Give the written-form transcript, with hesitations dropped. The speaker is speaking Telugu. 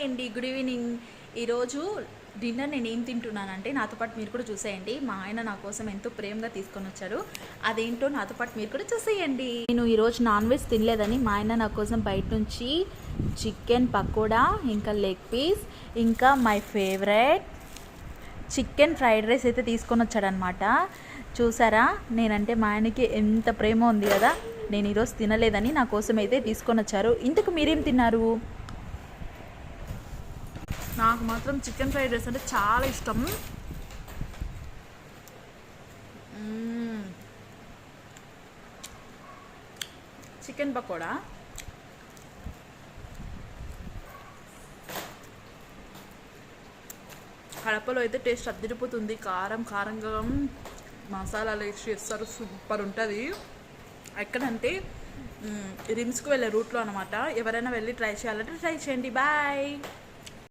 అండి, గుడ్ ఈవినింగ్. ఈరోజు డిన్నర్ నేను ఏం తింటున్నానంటే నాతో పాటు మీరు కూడా చూసేయండి. మా ఆయన నా కోసం ఎంతో ప్రేమగా తీసుకొని వచ్చారు. అదేంటో నాతో పాటు మీరు కూడా చూసేయండి. నేను ఈరోజు నాన్ వెజ్ తినలేదని మా ఆయన నా కోసం బయట నుంచి చికెన్ పకోడా, ఇంకా లెగ్ పీస్, ఇంకా my favourite chicken fried rice అయితే తీసుకొని వచ్చాడనమాట. చూసారా, నేనంటే మా ఆయనకి ఎంత ప్రేమ ఉంది కదా. నేను ఈరోజు తినలేదని నా కోసం అయితే తీసుకొని వచ్చారు. ఇంతకు మీరేం తిన్నారు? నాకు మాత్రం చికెన్ ఫ్రైడ్ రైస్ అంటే చాలా ఇష్టం. చికెన్ పకోడా, కడపలో అయితే టేస్ట్ అద్దరిపోతుంది. కారం కారంగా మసాలాలు వేసి చేస్తారు, సూపర్ ఉంటుంది. ఎక్కడంటే రిమ్స్కి వెళ్ళే రూట్లో అనమాట. ఎవరైనా వెళ్ళి ట్రై చేయాలంటే ట్రై చేయండి. బాయ్.